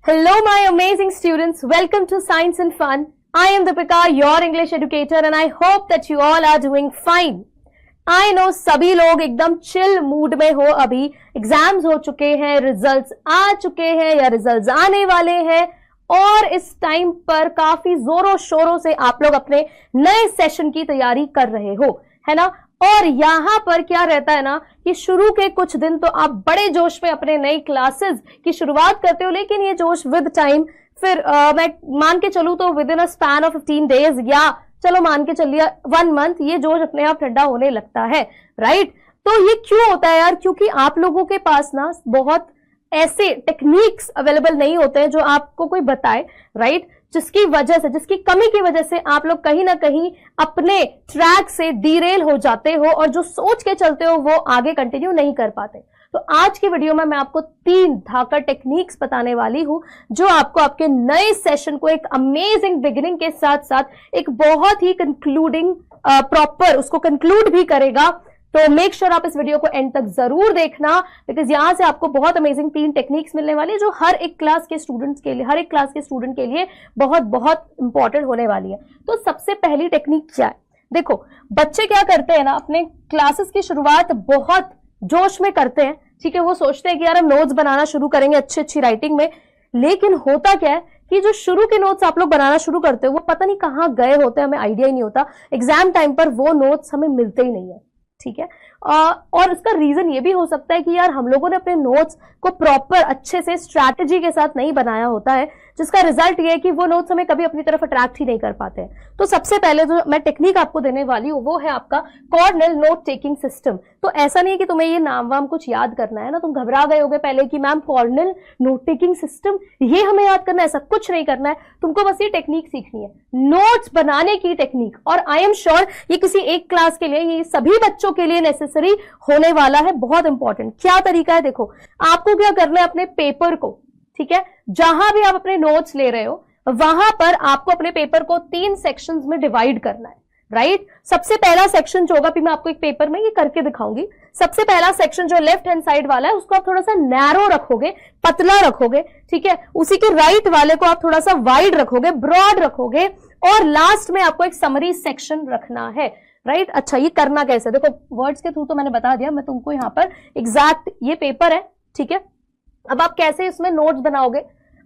Hello my amazing students, welcome to Science and Fun. I am Deepika, your English educator and I hope that you all are doing fine. I know सभी लोग एकदम chill mood में हो अभी, exams हो चुके हैं, results आ चुके हैं या रिजल्ट्स आने वाले हैं और इस टाइम पर काफी जोरों शोरों से आप लोग अपने नए सेशन की तैयारी कर रहे हो, है ना। और यहाँ पर क्या रहता है ना कि शुरू के कुछ दिन तो आप बड़े जोश में अपने नई क्लासेस की शुरुआत करते हो, लेकिन ये जोश विद टाइम फिर मैं मान के चलूं तो with in a span of 15 days या चलो मान के चलिए 1 मंथ ये जोश अपने आप ठंडा होने लगता है, राइट। तो ये क्यों होता है यार? क्योंकि आप लोगों के पास ना बहुत ऐसे टेक्निक्स अवेलेबल नहीं होते हैं जो आपको कोई बताए, राइट, जिसकी वजह से, जिसकी कमी की वजह से आप लोग कहीं ना कहीं अपने ट्रैक से डीरेल हो जाते हो और जो सोच के चलते हो वो आगे कंटिन्यू नहीं कर पाते। तो आज की वीडियो में मैं आपको 3 धाकड़ टेक्निक्स बताने वाली हूं जो आपको आपके नए सेशन को एक अमेजिंग बिगिनिंग के साथ साथ एक बहुत ही कंक्लूडिंग प्रॉपर उसको कंक्लूड भी करेगा। तो मेक श्योर आप इस वीडियो को एंड तक जरूर देखना, बिकॉज यहां से आपको बहुत अमेजिंग 3 टेक्निक्स मिलने वाली है जो हर एक क्लास के स्टूडेंट्स के लिए, हर एक क्लास के स्टूडेंट के लिए बहुत बहुत इंपॉर्टेंट होने वाली है। तो सबसे पहली टेक्निक क्या है? देखो, बच्चे क्या करते हैं ना, अपने क्लासेस की शुरुआत बहुत जोश में करते हैं, ठीक है। वो सोचते हैं कि यार हम नोट्स बनाना शुरू करेंगे अच्छी अच्छी राइटिंग में, लेकिन होता क्या है कि जो शुरू के नोट्स आप लोग बनाना शुरू करते हो वो पता नहीं कहाँ गए होते हैं, हमें आइडिया ही नहीं होता। एग्जाम टाइम पर वो नोट्स हमें मिलते ही नहीं है, ठीक है। और इसका रीजन ये भी हो सकता है कि यार हम लोगों ने अपने नोट्स को प्रॉपर अच्छे से स्ट्रैटेजी के साथ नहीं बनाया होता है, जिसका रिजल्ट ये है कि वो नोट्स हमें कभी अपनी तरफ अट्रैक्ट ही नहीं कर पाते हैं। तो सबसे पहले जो मैं टेक्निक आपको देने वाली हूँ वो है आपका कॉर्नेल नोट टेकिंग सिस्टम। तो ऐसा नहीं है कि तुम्हें ये नाम वाम कुछ याद करना है ना, तुम घबरा गए होगे पहले कि ma'am Cornell note taking system ये हमें याद करना है, ऐसा कुछ नहीं करना है। तुमको बस ये टेक्निक सीखनी है, नोट्स बनाने की टेक्निक। और आई एम श्योर ये किसी एक क्लास के लिए, ये सभी बच्चों के लिए नेसेसरी होने वाला है, बहुत इंपॉर्टेंट। क्या तरीका है? देखो, आपको क्या करना है, अपने पेपर को, ठीक है, जहां भी आप अपने नोट्स ले रहे हो वहां पर आपको अपने पेपर को 3 सेक्शंस में डिवाइड करना है, राइट। सबसे पहला सेक्शन जो होगा, मैं आपको एक पेपर में ये करके दिखाऊंगी। सबसे पहला सेक्शन जो लेफ्ट हैंड साइड वाला है उसको आप थोड़ा सा नैरो रखोगे, पतला रखोगे, ठीक है। उसी के राइट वाले को आप थोड़ा सा वाइड रखोगे, ब्रॉड रखोगे, और लास्ट में आपको एक समरी सेक्शन रखना है, राइट। अच्छा, ये करना कैसे? देखो, वर्ड्स के थ्रू तो मैंने बता दिया, मैं तुमको यहाँ पर एग्जैक्ट, ये पेपर है, ठीक है। अब आप कैसे इसमें नोट्स बनाओगे?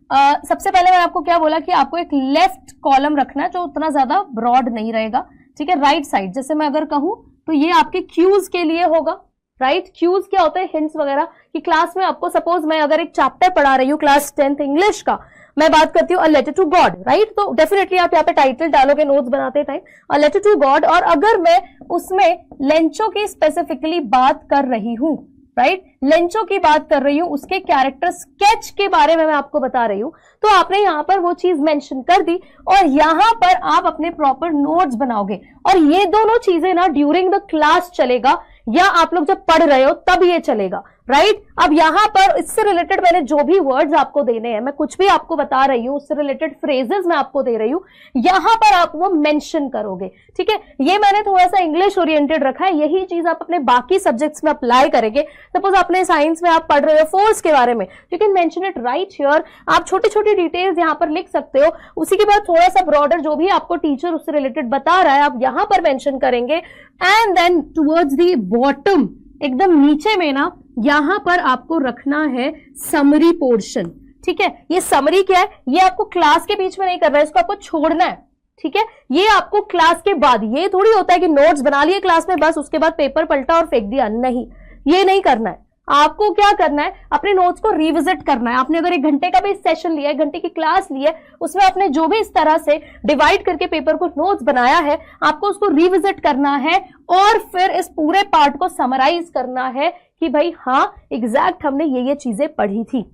सबसे पहले मैंने आपको क्या बोला कि आपको एक लेफ्ट कॉलम रखना है जो उतना ज्यादा ब्रॉड नहीं रहेगा, ठीक है। राइट साइड, जैसे मैं अगर कहूं तो ये आपके क्यूज के लिए होगा, राइट। क्यूज क्या होते हैं? हिंट्स वगैरह कि क्लास में आपको, सपोज मैं अगर एक चैप्टर पढ़ा रही हूँ क्लास 10th इंग्लिश का, मैं बात करती हूँ a letter to God, right. तो डेफिनेटली आप यहाँ पे टाइटल डालोगे नोट्स बनाते time, a letter to God. और अगर मैं उसमें लेंचो की स्पेसिफिकली बात कर रही हूँ, राइट, लेंचो की बात कर रही हूं, उसके कैरेक्टर स्केच के बारे में मैं आपको बता रही हूं, तो आपने यहां पर वो चीज मेंशन कर दी और यहां पर आप अपने प्रॉपर नोट्स बनाओगे। और ये दोनों चीजें ना ड्यूरिंग द क्लास चलेगा या आप लोग जब पढ़ रहे हो तब ये चलेगा, राइट। अब यहां पर इससे रिलेटेड मैंने जो भी वर्ड्स आपको देने हैं, मैं कुछ भी आपको बता रही हूं, उससे रिलेटेड फ्रेजेस मैं आपको दे रही हूं, यहां पर आप वो मेंशन करोगे, ठीक है। ये मैंने थोड़ा सा इंग्लिश ओरिएंटेड रखा है, यही चीज आप अपने बाकी सब्जेक्ट्स में अप्लाई करेंगे। सपोज अपने साइंस में आप पढ़ रहे हो फोर्स के बारे में, you can mention it right here. आप छोटी छोटी डिटेल्स यहां पर लिख सकते हो। उसी के बाद थोड़ा सा ब्रॉडर जो भी आपको टीचर उससे रिलेटेड बता रहा है आप यहां पर मेंशन करेंगे। And then towards the bottom, एकदम नीचे में ना, यहां पर आपको रखना है समरी पोर्शन, ठीक है। ये समरी क्या है? ये आपको क्लास के बीच में नहीं करना है, इसको आपको छोड़ना है, ठीक है। ये आपको क्लास के बाद, ये थोड़ी होता है कि नोट्स बना लिए क्लास में बस उसके बाद पेपर पलटा और फेंक दिया, नहीं, ये नहीं करना है। आपको क्या करना है? अपने नोट्स को रिविजिट करना है। आपने अगर 1 घंटे का भी सेशन लिया है, 1 घंटे की क्लास ली है, उसमें आपने जो भी इस तरह से डिवाइड करके पेपर को नोट्स बनाया है, आपको उसको रिविजिट करना है और फिर इस पूरे पार्ट को समराइज करना है कि भाई हाँ, एग्जैक्ट हमने ये चीजें पढ़ी थी।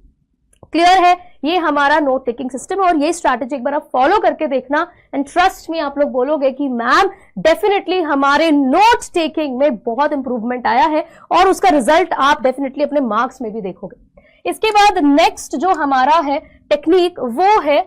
क्लियर है? ये हमारा नोट टेकिंग सिस्टम है और ये स्ट्रैटेजी एक बार आप फॉलो करके देखना एंड ट्रस्ट मी, आप लोग बोलोगे कि मैम डेफिनेटली हमारे नोट टेकिंग में बहुत इंप्रूवमेंट आया है और उसका रिजल्ट आप डेफिनेटली अपने मार्क्स में भी देखोगे। इसके बाद नेक्स्ट जो हमारा है टेक्निक वो है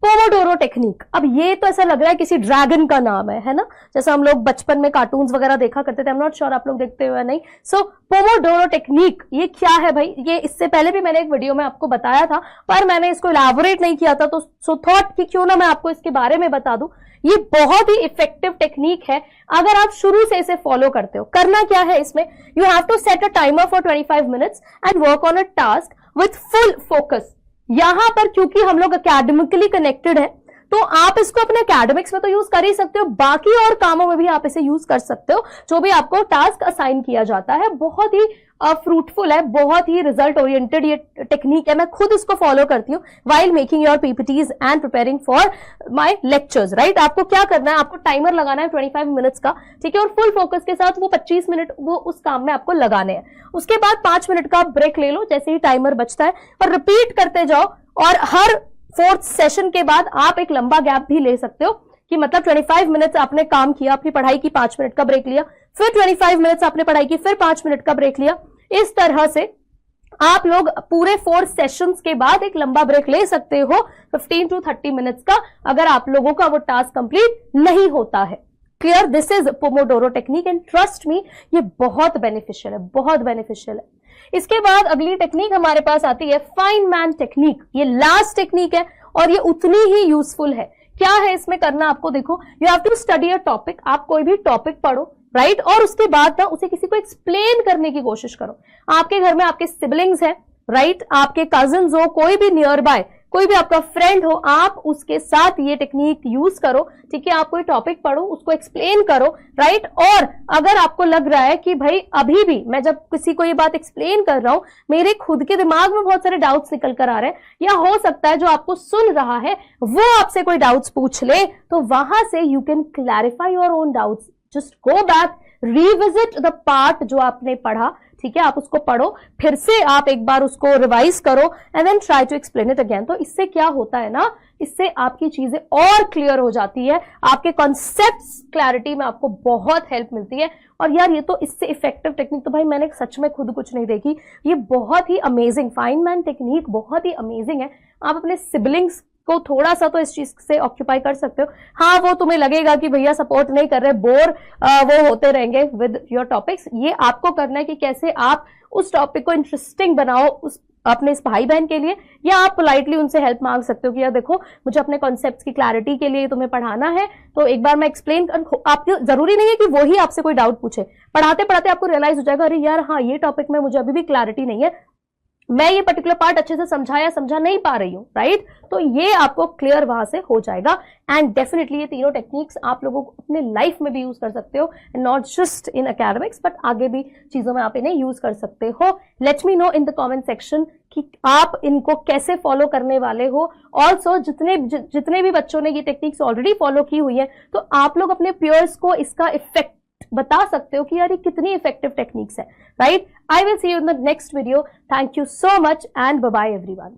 पोमोडोरो टेक्निक। अब ये तो ऐसा लग रहा है किसी ड्रैगन का नाम है ना, जैसा हम लोग बचपन में कार्टून्स वगैरह देखा करते थे। आई एम नॉट श्योर आप लोग देखते हो या नहीं। सो पोमोडोरो टेक्निक ये क्या है भाई, ये इससे पहले भी मैंने एक वीडियो में आपको बताया था, पर मैंने इसको इलैबोरेट नहीं किया था, तो सो थॉट कि क्यों ना मैं आपको इसके बारे में बता दूं। ये बहुत ही इफेक्टिव टेक्निक है अगर आप शुरू से इसे फॉलो करते हो। करना क्या है इसमें, you have to set a timer for 25 minutes and work on a task with full focus. यहां पर क्योंकि हम लोग एकेडमिकली कनेक्टेड है, तो आप इसको अपने एकेडमिक्स में तो यूज कर ही सकते हो, बाकी और कामों में भी आप इसे यूज कर सकते हो, जो भी आपको टास्क असाइन किया जाता है। बहुत ही फ्रूटफुल है, बहुत ही रिजल्ट ओरिएंटेड ये टेक्निक है। मैं खुद इसको फॉलो करती हूँ while making your PPTs and preparing for my lectures, right. आपको क्या करना है, आपको टाइमर लगाना है 25 मिनट्स का, ठीक है, और फुल फोकस के साथ वो 25 मिनट वो उस काम में आपको लगाने हैं। उसके बाद 5 मिनट का ब्रेक ले लो जैसे ही टाइमर बचता है, और रिपीट करते जाओ। और हर 4th सेशन के बाद आप एक लंबा गैप भी ले सकते हो, कि मतलब 25 मिनट्स आपने काम किया, अपनी पढ़ाई की, 5 मिनट का ब्रेक लिया, फिर 25 मिनट्स आपने पढ़ाई की, फिर 5 मिनट का ब्रेक लिया। इस तरह से आप लोग पूरे 4 सेशंस के बाद एक लंबा ब्रेक ले सकते हो 15 to 30 मिनट्स का, अगर आप लोगों का वो टास्क कंप्लीट नहीं होता है। Clear, this is Pomodoro technique and trust me ये बहुत बेनिफिशियल है, बहुत बेनिफिशियल है। इसके बाद अगली टेक्निक हमारे पास आती है फाइनमैन टेक्निक। ये लास्ट टेक्निक है और ये उतनी ही यूजफुल है। क्या है इसमें करना आपको, देखो, you have to study a topic. आप कोई भी टॉपिक पढ़ो, राइट, और उसके बाद ना उसे किसी को एक्सप्लेन करने की कोशिश करो। आपके घर में आपके सिबलिंग्स हैं, राइट, आपके कजिन्स हो, कोई भी नियर बाय, कोई भी आपका फ्रेंड हो, आप उसके साथ ये टेक्निक यूज करो, ठीक है। आप कोई टॉपिक पढ़ो, उसको एक्सप्लेन करो, राइट। और अगर आपको लग रहा है कि भाई अभी भी मैं जब किसी को ये बात एक्सप्लेन कर रहा हूं, मेरे खुद के दिमाग में बहुत सारे डाउट्स निकल कर आ रहे हैं, या हो सकता है जो आपको सुन रहा है वो आपसे कोई डाउट्स पूछ ले, तो वहां से you can clarify your own doubts. Just go back, revisit the part जो आपने पढ़ा, ठीक है, आप उसको पढ़ो, फिर से आप एक बार उसको रिवाइज करो and then try to explain it again. तो इससे क्या होता है ना, इससे आपकी चीजें और क्लियर हो जाती है, आपके कॉन्सेप्ट्स क्लैरिटी में आपको बहुत हेल्प मिलती है। और यार ये तो इससे इफेक्टिव टेक्निक तो भाई मैंने सच में खुद कुछ नहीं देखी। ये बहुत ही अमेजिंग फाइनमैन टेक्निक, बहुत ही अमेजिंग है। आप अपने सिबलिंग्स को थोड़ा सा तो इस चीज से ऑक्यूपाई कर सकते हो। हाँ, वो तुम्हें लगेगा कि भैया सपोर्ट नहीं कर रहे, बोर वो होते रहेंगे विद योर टॉपिक्स। ये आपको करना है कि कैसे आप उस टॉपिक को इंटरेस्टिंग बनाओ उस अपने इस भाई बहन के लिए, या आप पोलाइटली उनसे हेल्प मांग सकते हो कि यार देखो मुझे अपने कॉन्सेप्ट्स की क्लैरिटी के लिए तुम्हें पढ़ाना है, तो एक बार मैं एक्सप्लेन आपको जरूरी नहीं है कि वो ही आपसे कोई डाउट पूछे। पढ़ाते पढ़ाते आपको रियलाइज हो जाएगा, अरे यार हाँ ये टॉपिक में मुझे अभी भी क्लैरिटी नहीं है, मैं ये पर्टिकुलर पार्ट अच्छे से समझा नहीं पा रही हूँ, राइट। तो ये आपको क्लियर वहां से हो जाएगा। एंड डेफिनेटली ये तीनों टेक्निक्स आप लोगों को अपने लाइफ में भी यूज कर सकते हो, not just in academics, but आगे भी चीजों में आप इन्हें यूज कर सकते हो। Let me know in the comment section कि आप इनको कैसे फॉलो करने वाले हो। ऑल्सो जितने भी बच्चों ने ये टेक्निक्स ऑलरेडी फॉलो की हुई है, तो आप लोग अपने पियर्स को इसका इफेक्ट बता सकते हो कि यार ये कितनी इफेक्टिव टेक्निक्स है, right. I will see you in the next video. Thank you so much and bye bye everyone.